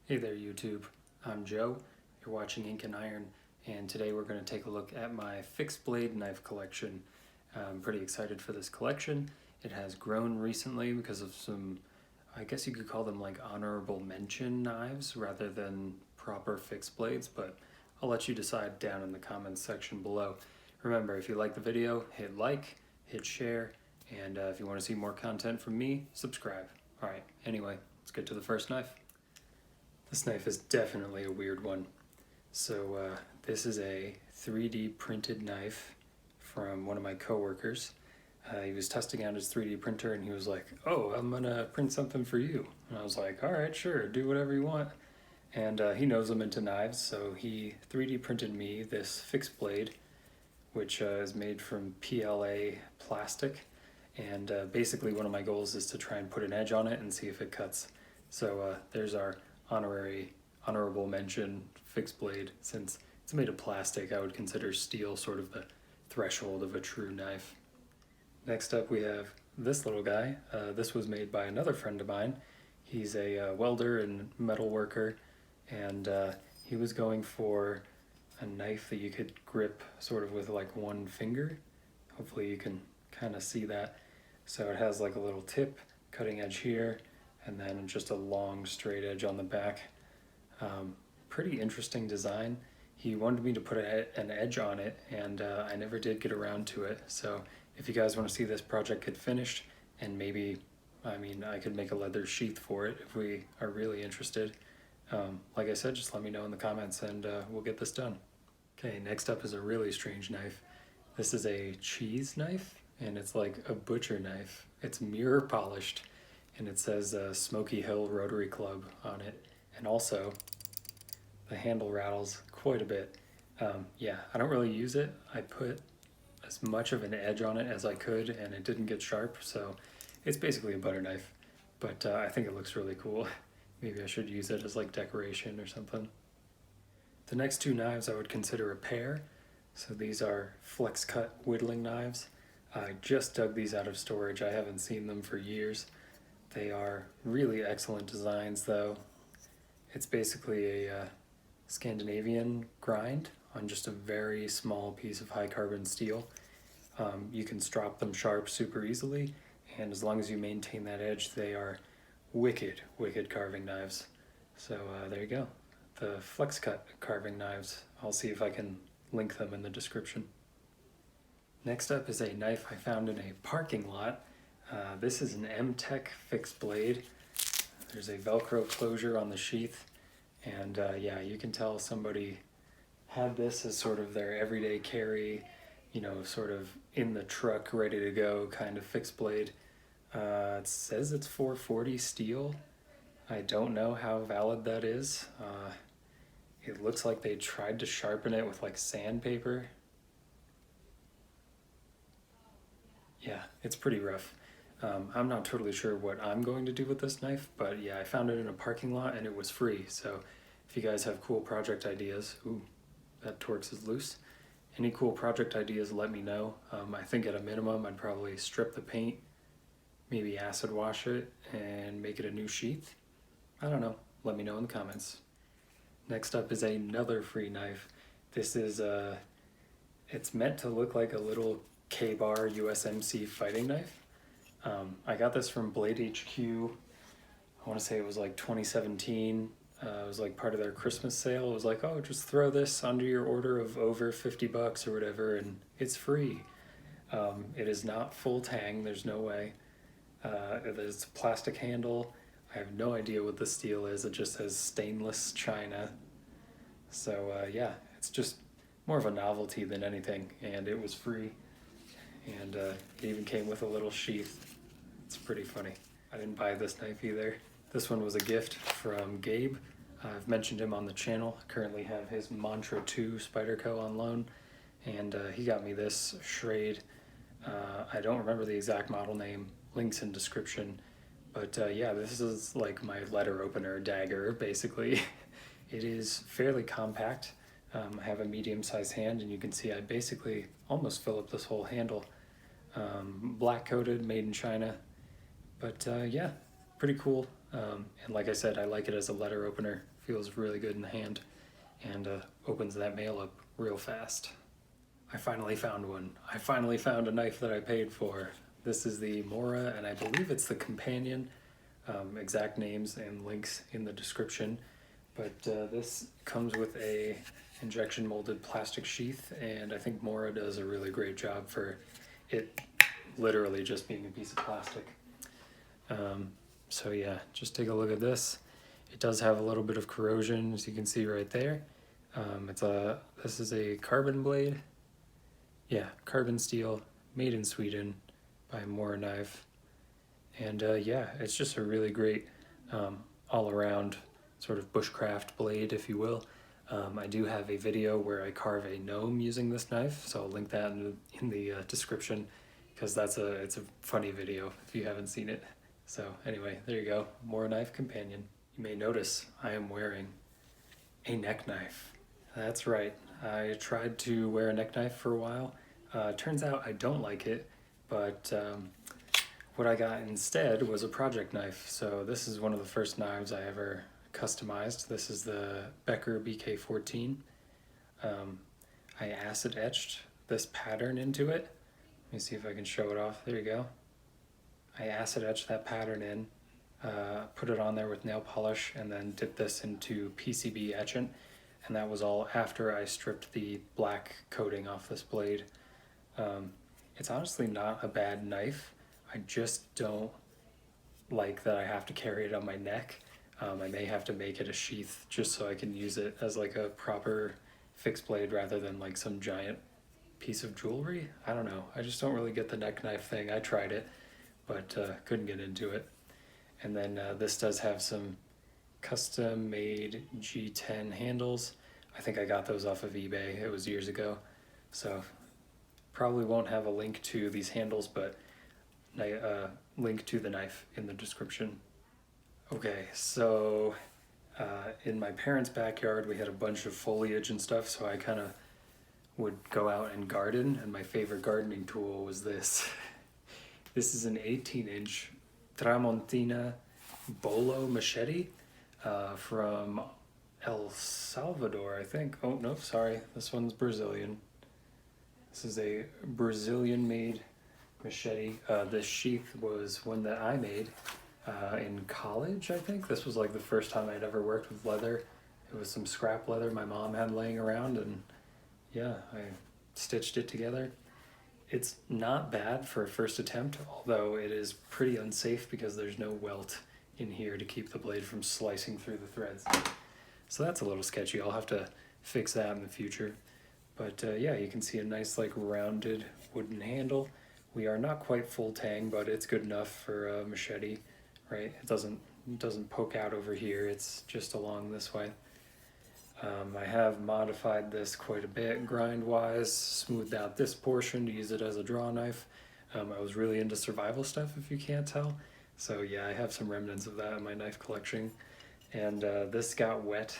Hey there YouTube, I'm Joe, you're watching Ink&Iron, and today we're going to take a look at my fixed blade knife collection. I'm pretty excited for this collection. It has grown recently because of some, I guess you could call them like honorable mention knives rather than proper fixed blades, but I'll let you decide down in the comments section below. Remember, if you like the video, hit like, hit share, and if you want to see more content from me, subscribe. Alright, anyway, let's get to the first knife. This knife is definitely a weird one. So this is a 3D printed knife from one of my coworkers. He was testing out his 3D printer and he was like, "Oh, I'm gonna print something for you." And I was like, "All right, sure, do whatever you want." And he knows I'm into knives, so he 3D printed me this fixed blade, which is made from PLA plastic. And basically one of my goals is to try and put an edge on it and see if it cuts. So there's our honorable mention fixed blade. Since it's made of plastic, I would consider steel sort of the threshold of a true knife. Next up we have this little guy. This was made by another friend of mine. He's a welder and metal worker, and he was going for a knife that you could grip sort of with like one finger. Hopefully you can kind of see that. So it has like a little tip, cutting edge here, and then just a long straight edge on the back. Pretty interesting design. He wanted me to put an edge on it, and I never did get around to it. So if you guys want to see this project get finished, and maybe, I could make a leather sheath for it if we are really interested. Like I said, just let me know in the comments and we'll get this done. Okay, next up is a really strange knife. This is a cheese knife, and it's like a butcher knife. It's mirror polished, and it says Smoky Hill Rotary Club on it. And also, the handle rattles quite a bit. Yeah, I don't really use it. I put as much of an edge on it as I could, and it didn't get sharp, so it's basically a butter knife. But I think it looks really cool. Maybe I should use it as like decoration or something. The next two knives I would consider a pair. So these are Flexcut whittling knives. I just dug these out of storage. I haven't seen them for years. They are really excellent designs though. It's basically a Scandinavian grind on just a very small piece of high carbon steel. You can strop them sharp super easily, and as long as you maintain that edge, they are wicked carving knives. So there you go. The Flexcut carving knives. I'll see if I can link them in the description. Next up is a knife I found in a parking lot. This is an Mtech fixed blade. There's a Velcro closure on the sheath, and yeah, you can tell somebody had this as sort of their everyday carry, you know, sort of in the truck, ready to go kind of fixed blade. It says it's 440 steel. I don't know how valid that is. It looks like they tried to sharpen it with like sandpaper. Yeah, it's pretty rough. I'm not totally sure what I'm going to do with this knife, but yeah, I found it in a parking lot and it was free. So if you guys have cool project ideas, ooh, that Torx is loose. Any cool project ideas, let me know. I think at a minimum, I'd probably strip the paint, maybe acid wash it, and make it a new sheath. I don't know, let me know in the comments. Next up is another free knife. This is, it's meant to look like a little KBar USMC fighting knife. I got this from Blade HQ. I want to say it was like 2017. It was like part of their Christmas sale. It was like, oh, just throw this under your order of over 50 bucks or whatever, and it's free. It is not full tang, there's no way. There's a plastic handle. I have no idea what the steel is. It just says stainless china. So yeah, it's just more of a novelty than anything, and it was free. And it even came with a little sheath. It's pretty funny. I didn't buy this knife either. This one was a gift from Gabe. I've mentioned him on the channel. I currently have his Mantra 2 Spyderco on loan, and he got me this Schrade. I don't remember the exact model name. Links in description. But yeah, this is like my letter opener dagger, basically. It is fairly compact. I have a medium-sized hand, and you can see I basically almost fill up this whole handle. Black coated, made in China. But yeah, pretty cool. And like I said, I like it as a letter opener. Feels really good in the hand and opens that mail up real fast. I finally found one. I finally found a knife that I paid for. This is the Mora, and I believe it's the companion. Exact names and links in the description. But this comes with a injection molded plastic sheath, and I think Mora does a really great job for it literally just being a piece of plastic. So yeah, just take a look at this. It does have a little bit of corrosion, as you can see right there. This is a carbon blade. Yeah, carbon steel, made in Sweden by Mora Knife. And yeah, it's just a really great all-around sort of bushcraft blade, if you will. I do have a video where I carve a gnome using this knife, so I'll link that in the description, because it's a funny video if you haven't seen it. So anyway, there you go, Mora Knife Companion. You may notice I am wearing a neck knife. That's right, I tried to wear a neck knife for a while. Turns out I don't like it, but what I got instead was a project knife. So this is one of the first knives I ever customized. This is the Becker BK14. I acid etched this pattern into it. Let me see if I can show it off. There you go. I acid etched that pattern in, put it on there with nail polish, and then dipped this into PCB etchant. And that was all after I stripped the black coating off this blade. It's honestly not a bad knife. I just don't like that I have to carry it on my neck. I may have to make it a sheath just so I can use it as like a proper fixed blade rather than like some giant piece of jewelry. I don't know. I just don't really get the neck knife thing. I tried it, but couldn't get into it. And then this does have some custom made G10 handles. I think I got those off of eBay. It was years ago. So probably won't have a link to these handles, but link to the knife in the description. Okay, so in my parents' backyard we had a bunch of foliage and stuff, so I kind of would go out and garden, and my favorite gardening tool was this. This is an 18-inch Tramontina Bolo machete from El Salvador, I think. Oh, no, sorry, this one's Brazilian. This is a Brazilian-made machete. This sheath was one that I made in college, I think. This was like the first time I'd ever worked with leather. It was some scrap leather my mom had laying around, and yeah, I stitched it together. It's not bad for a first attempt, although it is pretty unsafe because there's no welt in here to keep the blade from slicing through the threads. So that's a little sketchy. I'll have to fix that in the future. But yeah, you can see a nice like rounded wooden handle. We are not quite full tang, but it's good enough for a machete, right? It doesn't poke out over here. It's just along this way. I have modified this quite a bit grind-wise, smoothed out this portion to use it as a draw knife. I was really into survival stuff, if you can't tell. So yeah, I have some remnants of that in my knife collection. And this got wet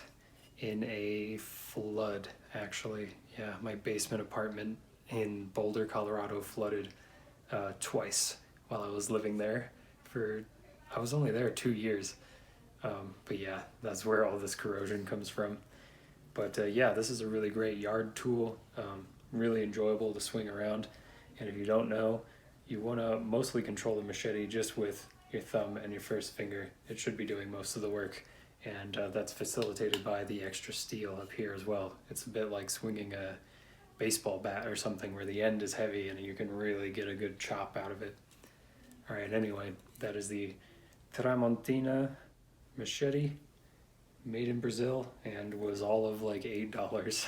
in a flood, actually. Yeah, my basement apartment in Boulder, Colorado flooded twice while I was living there. I was only there 2 years. But yeah, that's where all this corrosion comes from. But yeah, this is a really great yard tool, really enjoyable to swing around. And if you don't know, you want to mostly control the machete just with your thumb and your first finger. It should be doing most of the work, and that's facilitated by the extra steel up here as well. It's a bit like swinging a baseball bat or something where the end is heavy and you can really get a good chop out of it. All right, anyway, that is the Tramontina machete, made in Brazil, and was all of like $8.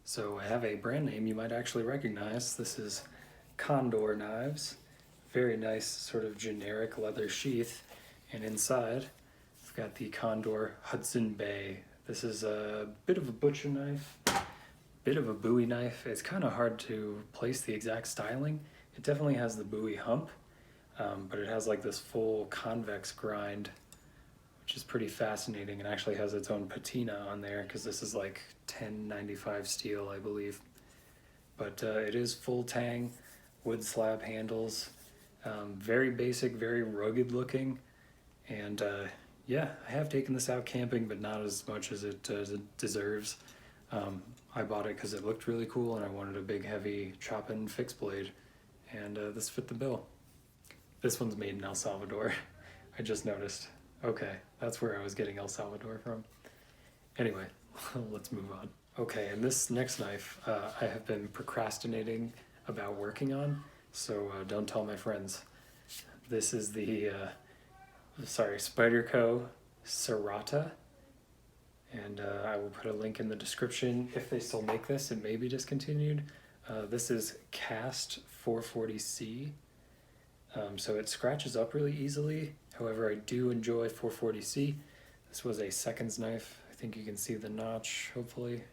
So I have a brand name you might actually recognize. This is Condor knives. Very nice sort of generic leather sheath, and inside I've got the Condor Hudson Bay. This is a bit of a butcher knife, bit of a Bowie knife. It's kind of hard to place the exact styling. It definitely has the Bowie hump, but it has like this full convex grind, which is pretty fascinating, and actually has its own patina on there because this is like 1095 steel, I believe. But it is full tang, wood slab handles, very basic, very rugged looking, And yeah, I have taken this out camping, but not as much as it deserves. I bought it because it looked really cool and I wanted a big heavy chop-in fixed blade, and this fit the bill. This one's made in El Salvador. I just noticed. Okay, that's where I was getting El Salvador from. Anyway, let's move on. Okay, and this next knife I have been procrastinating about working on, so don't tell my friends. This is the Spyderco Sirata, and I will put a link in the description. If they still make this, it may be discontinued. This is cast 440C, so it scratches up really easily. However, I do enjoy 440C. This was a seconds knife. I think you can see the notch, hopefully.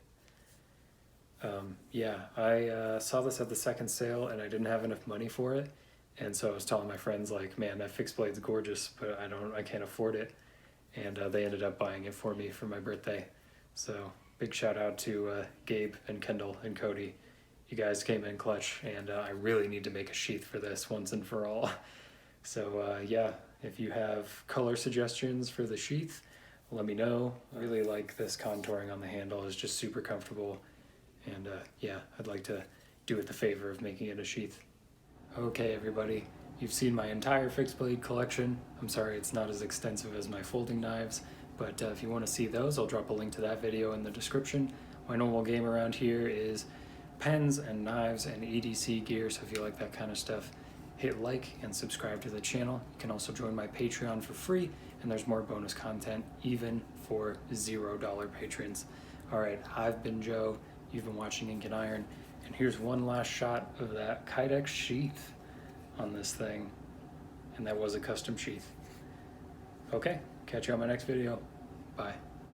Yeah, I saw this at the second sale and I didn't have enough money for it. And so I was telling my friends, like, man, that fixed blade's gorgeous, but I can't afford it. And they ended up buying it for me for my birthday. So big shout out to Gabe and Kendall and Cody. You guys came in clutch, and I really need to make a sheath for this once and for all. So yeah, if you have color suggestions for the sheath, let me know. I really like this contouring on the handle. It's just super comfortable. And yeah, I'd like to do it the favor of making it a sheath. Okay, everybody, you've seen my entire fixed blade collection. I'm sorry it's not as extensive as my folding knives, but if you want to see those, I'll drop a link to that video in the description. My normal game around here is pens and knives and EDC gear, so if you like that kind of stuff, hit like and subscribe to the channel. You can also join my Patreon for free, and there's more bonus content even for $0 patrons. Alright, I've been Joe, you've been watching Ink&Iron, and here's one last shot of that Kydex sheath on this thing, and that was a custom sheath. Okay, catch you on my next video. Bye.